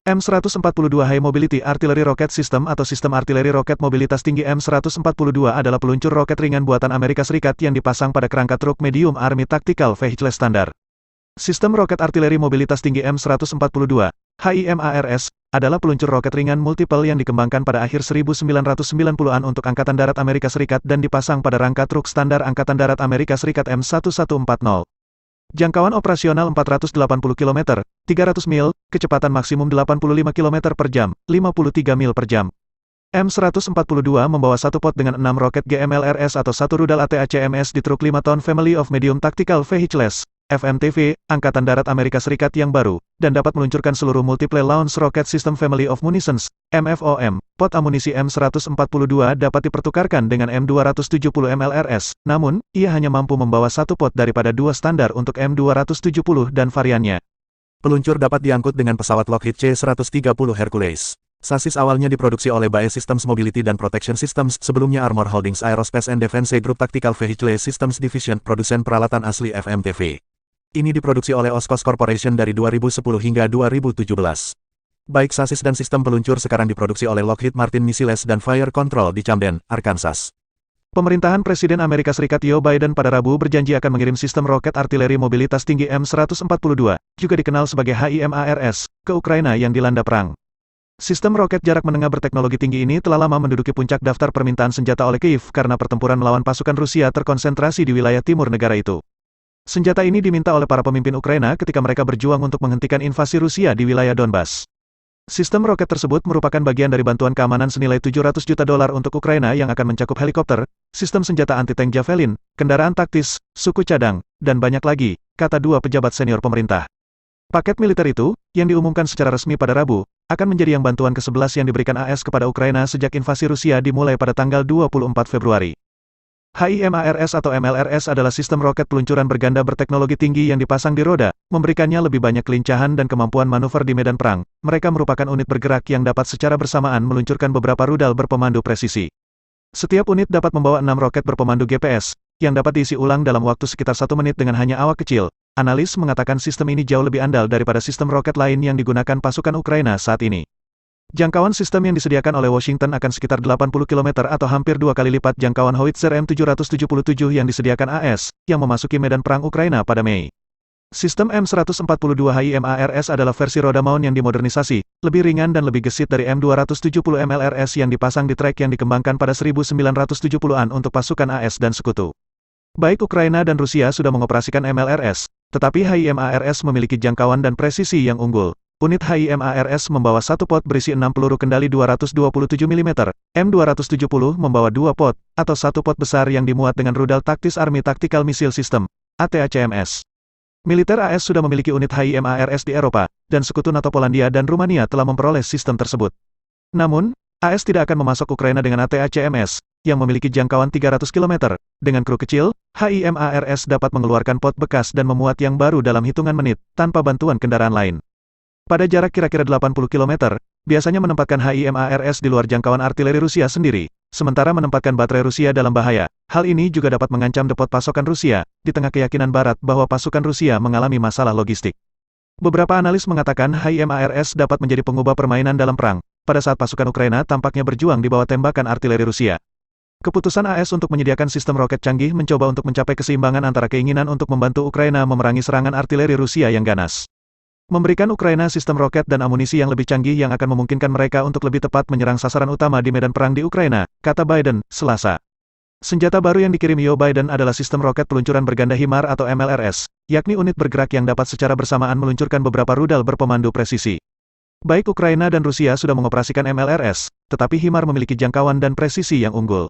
M142 High Mobility Artillery Rocket System atau Sistem Artileri Roket Mobilitas Tinggi M142 adalah peluncur roket ringan buatan Amerika Serikat yang dipasang pada kerangka truk Medium Army Tactical Vehicle standar. Sistem Roket Artileri Mobilitas Tinggi M142, HIMARS, adalah peluncur roket ringan multiple yang dikembangkan pada akhir 1990-an untuk Angkatan Darat Amerika Serikat dan dipasang pada rangka truk standar Angkatan Darat Amerika Serikat M1140. Jangkauan operasional 480 km, 300 mil, kecepatan maksimum 85 km per jam, 53 mil per jam. M142 membawa satu pot dengan 6 roket GMLRS atau satu rudal ATACMS di truk 5 ton Family of Medium Tactical Vehicles, FMTV, Angkatan Darat Amerika Serikat yang baru, dan dapat meluncurkan seluruh Multiple Launch Rocket System Family of Munitions, MFOM. Pot amunisi M142 dapat dipertukarkan dengan M270 MLRS, namun, ia hanya mampu membawa satu pot daripada dua standar untuk M270 dan variannya. Peluncur dapat diangkut dengan pesawat Lockheed C-130 Hercules. Sasis awalnya diproduksi oleh BAE Systems Mobility dan Protection Systems, sebelumnya Armor Holdings Aerospace and Defense Group Tactical Vehicle Systems Division, produsen peralatan asli FMTV. Ini diproduksi oleh Oshkosh Corporation dari 2010 hingga 2017. Baik sasis dan sistem peluncur sekarang diproduksi oleh Lockheed Martin Missiles dan Fire Control di Camden, Arkansas. Pemerintahan Presiden Amerika Serikat Joe Biden pada Rabu berjanji akan mengirim sistem roket artileri mobilitas tinggi M142, juga dikenal sebagai HIMARS, ke Ukraina yang dilanda perang. Sistem roket jarak menengah berteknologi tinggi ini telah lama menduduki puncak daftar permintaan senjata oleh Kyiv karena pertempuran melawan pasukan Rusia terkonsentrasi di wilayah timur negara itu. Senjata ini diminta oleh para pemimpin Ukraina ketika mereka berjuang untuk menghentikan invasi Rusia di wilayah Donbas. Sistem roket tersebut merupakan bagian dari bantuan keamanan senilai $700 juta untuk Ukraina yang akan mencakup helikopter, sistem senjata anti-tank Javelin, kendaraan taktis, suku cadang, dan banyak lagi, kata dua pejabat senior pemerintah. Paket militer itu, yang diumumkan secara resmi pada Rabu, akan menjadi yang bantuan ke-11 yang diberikan AS kepada Ukraina sejak invasi Rusia dimulai pada tanggal 24 Februari. HIMARS atau MLRS adalah sistem roket peluncuran berganda berteknologi tinggi yang dipasang di roda, memberikannya lebih banyak kelincahan dan kemampuan manuver di medan perang. Mereka merupakan unit bergerak yang dapat secara bersamaan meluncurkan beberapa rudal berpemandu presisi. Setiap unit dapat membawa 6 roket berpemandu GPS, yang dapat diisi ulang dalam waktu sekitar 1 menit dengan hanya awak kecil. Analis mengatakan sistem ini jauh lebih andal daripada sistem roket lain yang digunakan pasukan Ukraina saat ini. Jangkauan sistem yang disediakan oleh Washington akan sekitar 80 km atau hampir 2 kali lipat jangkauan Howitzer M777 yang disediakan AS, yang memasuki medan perang Ukraina pada Mei. Sistem M142 HIMARS adalah versi roda mount yang dimodernisasi, lebih ringan dan lebih gesit dari M270 MLRS yang dipasang di trek yang dikembangkan pada 1970-an untuk pasukan AS dan sekutu. Baik Ukraina dan Rusia sudah mengoperasikan MLRS, tetapi HIMARS memiliki jangkauan dan presisi yang unggul. Unit HIMARS membawa satu pot berisi 6 peluru kendali 227 mm, M270 membawa 2 pot, atau satu pot besar yang dimuat dengan rudal taktis Army Tactical Missile System, ATACMS. Militer AS sudah memiliki unit HIMARS di Eropa, dan sekutu NATO Polandia dan Rumania telah memperoleh sistem tersebut. Namun, AS tidak akan memasok Ukraina dengan ATACMS, yang memiliki jangkauan 300 km. Dengan kru kecil, HIMARS dapat mengeluarkan pot bekas dan memuat yang baru dalam hitungan menit, tanpa bantuan kendaraan lain. Pada jarak kira-kira 80 km, biasanya menempatkan HIMARS di luar jangkauan artileri Rusia sendiri, sementara menempatkan baterai Rusia dalam bahaya. Hal ini juga dapat mengancam depot pasokan Rusia, di tengah keyakinan Barat bahwa pasukan Rusia mengalami masalah logistik. Beberapa analis mengatakan HIMARS dapat menjadi pengubah permainan dalam perang, pada saat pasukan Ukraina tampaknya berjuang di bawah tembakan artileri Rusia. Keputusan AS untuk menyediakan sistem roket canggih mencoba untuk mencapai keseimbangan antara keinginan untuk membantu Ukraina memerangi serangan artileri Rusia yang ganas. Memberikan Ukraina sistem roket dan amunisi yang lebih canggih yang akan memungkinkan mereka untuk lebih tepat menyerang sasaran utama di medan perang di Ukraina, kata Biden, Selasa. Senjata baru yang dikirim Joe Biden adalah sistem roket peluncuran berganda HIMAR atau MLRS, yakni unit bergerak yang dapat secara bersamaan meluncurkan beberapa rudal berpemandu presisi. Baik Ukraina dan Rusia sudah mengoperasikan MLRS, tetapi HIMAR memiliki jangkauan dan presisi yang unggul.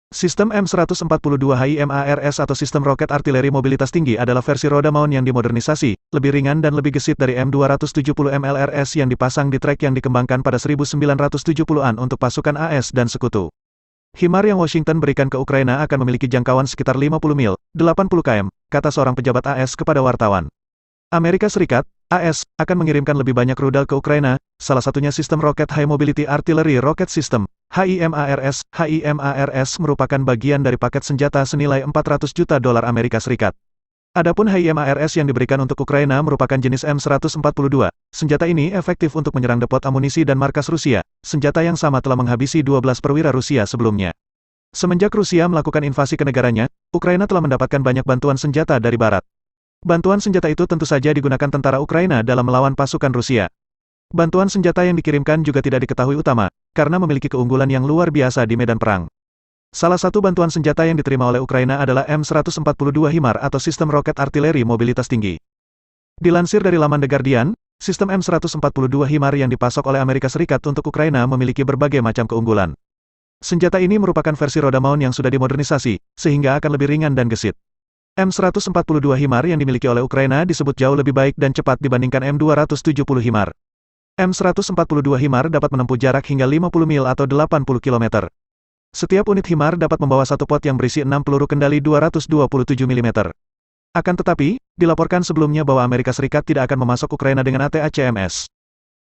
Sistem M142 HIMARS atau sistem roket artileri mobilitas tinggi adalah versi roda mount yang dimodernisasi, lebih ringan dan lebih gesit dari M270 MLRS yang dipasang di trek yang dikembangkan pada 1970-an untuk pasukan AS dan sekutu. HIMAR yang Washington berikan ke Ukraina akan memiliki jangkauan sekitar 50 mil, 80 km, kata seorang pejabat AS kepada wartawan. Amerika Serikat, AS, akan mengirimkan lebih banyak rudal ke Ukraina, salah satunya sistem roket High Mobility Artillery Rocket System, HIMARS. HIMARS merupakan bagian dari paket senjata senilai $400 juta Amerika Serikat. Adapun HIMARS yang diberikan untuk Ukraina merupakan jenis M142. Senjata ini efektif untuk menyerang depot amunisi dan markas Rusia. Senjata yang sama telah menghabisi 12 perwira Rusia sebelumnya. Semenjak Rusia melakukan invasi ke negaranya, Ukraina telah mendapatkan banyak bantuan senjata dari Barat. Bantuan senjata itu tentu saja digunakan tentara Ukraina dalam melawan pasukan Rusia. Bantuan senjata yang dikirimkan juga tidak diketahui utama, karena memiliki keunggulan yang luar biasa di medan perang. Salah satu bantuan senjata yang diterima oleh Ukraina adalah M142 HIMAR atau sistem roket artileri mobilitas tinggi. Dilansir dari laman The Guardian, sistem M142 HIMAR yang dipasok oleh Amerika Serikat untuk Ukraina memiliki berbagai macam keunggulan. Senjata ini merupakan versi roda mount yang sudah dimodernisasi, sehingga akan lebih ringan dan gesit. M142 HIMAR yang dimiliki oleh Ukraina disebut jauh lebih baik dan cepat dibandingkan M270 HIMAR. M142 HIMAR dapat menempuh jarak hingga 50 mil atau 80 km. Setiap unit HIMAR dapat membawa satu pot yang berisi 6 peluru kendali 227 mm. Akan tetapi, dilaporkan sebelumnya bahwa Amerika Serikat tidak akan memasok Ukraina dengan ATACMS.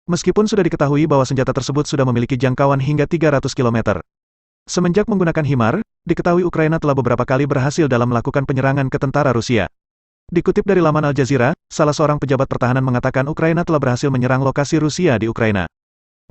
Meskipun sudah diketahui bahwa senjata tersebut sudah memiliki jangkauan hingga 300 km. Semenjak menggunakan HIMAR, diketahui Ukraina telah beberapa kali berhasil dalam melakukan penyerangan ke tentara Rusia. Dikutip dari laman Al Jazeera, salah seorang pejabat pertahanan mengatakan Ukraina telah berhasil menyerang lokasi Rusia di Ukraina.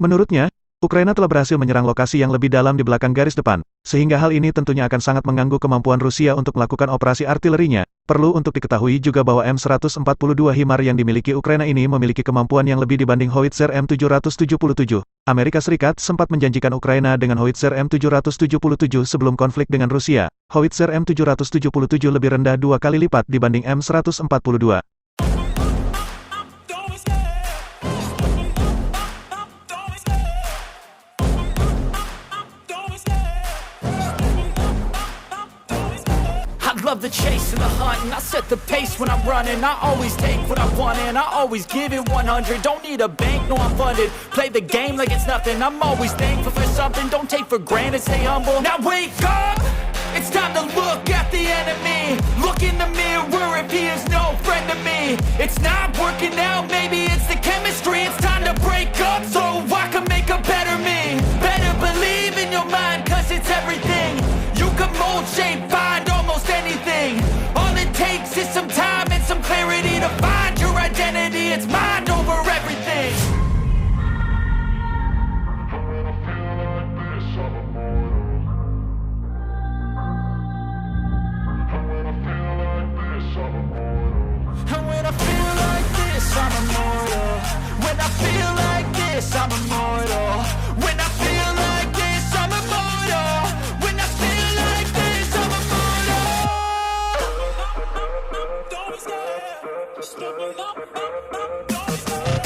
Menurutnya, Ukraina telah berhasil menyerang lokasi yang lebih dalam di belakang garis depan, sehingga hal ini tentunya akan sangat mengganggu kemampuan Rusia untuk melakukan operasi artilerinya. Perlu untuk diketahui juga bahwa M142 HIMAR yang dimiliki Ukraina ini memiliki kemampuan yang lebih dibanding howitzer M777. Amerika Serikat sempat menjanjikan Ukraina dengan howitzer M777 sebelum konflik dengan Rusia. Howitzer M777 lebih rendah 2 kali lipat dibanding M142. Love the chase and the hunt, and I set the pace when I'm running. I always take what I want and I always give it 100. Don't need a bank, no I'm funded. Play the game like it's nothing. I'm always thankful for something. Don't take for granted, stay humble. Now wake up, it's time to look at the enemy. Look in the mirror if he is no friend to me. It's not working out, maybe it's the chemistry. It's time to break up so I can make a better me. Better believe in your mind, cause it's everything. You can mold, shape, find almost anything. All it takes is some time and some clarity to find your identity. It's mind over everything. And when I feel like this, I'm immortal. When I feel like this, I'm immortal. When I feel like this, I'm immortal. When I feel like this, I'm immortal. Don't be scared. Just open up. Don't be scared.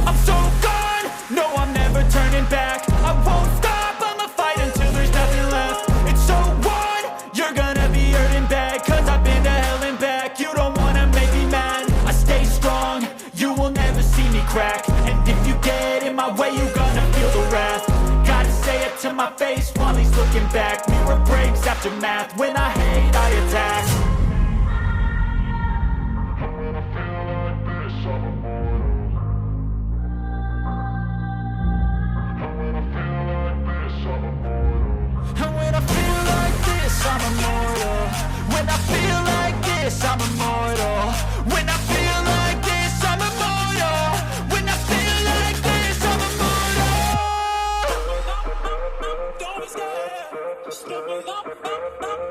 I'm so gone, no I'm never turning back. I won't stop, I'ma fight until there's nothing left. It's so on, you're gonna be hurting bad. Cause I've been to hell and back. You don't wanna make me mad. I stay strong, you will never see me crack. And if you get in my way, you're gonna feel the wrath. Gotta say it to my face while he's looking back. Mirror breaks after math, when I hate I attack. And when I feel like this, I'm immortal. When I feel like this, I'm immortal. When I feel like this, I'm immortal. When I feel like this, I'm immortal. Don't be scared. Just open up.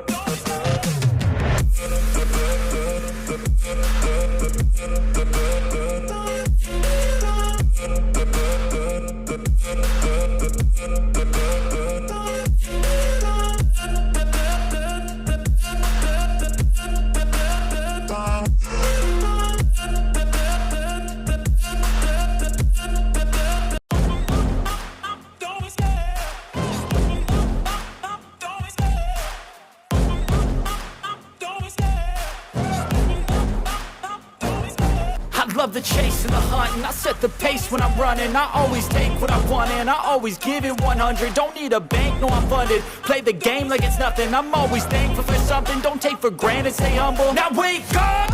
Don't be scared. button, I set the pace when I'm running. I always take what I want and I always give it 100. Don't need a bank, no I'm funded. Play the game like it's nothing. I'm always thankful for something. Don't take for granted, stay humble. Now wake up!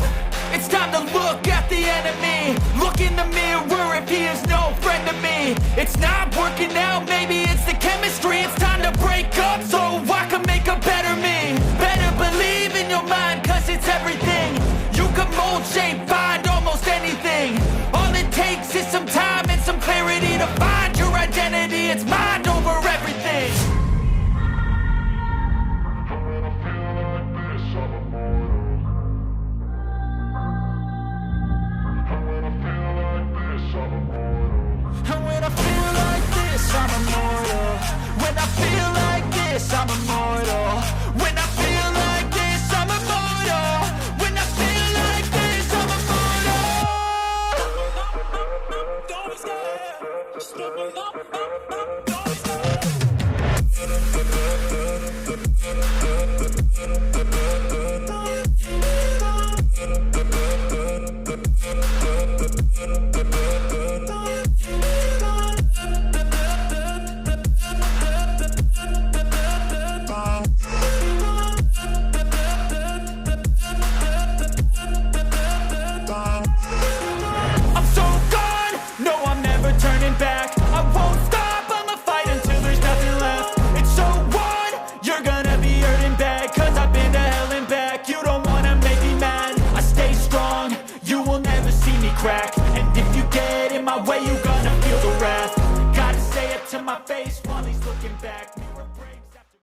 It's time to look at the enemy. Look in the mirror if he is no friend to me. It's not working out, maybe it's the chemistry. It's time to break up so I can make a better me. Better believe in your mind, cause it's everything. You can mold, shape, find almost anything. All it takes is some time and some clarity to find your identity. It's mind over everything. And when I feel like this, I'm immortal. When I feel like this, I'm immortal. When I feel like this, I'm immortal. When I feel like this, I'm immortal. Don't be scared. Just give me up. Don't be scared.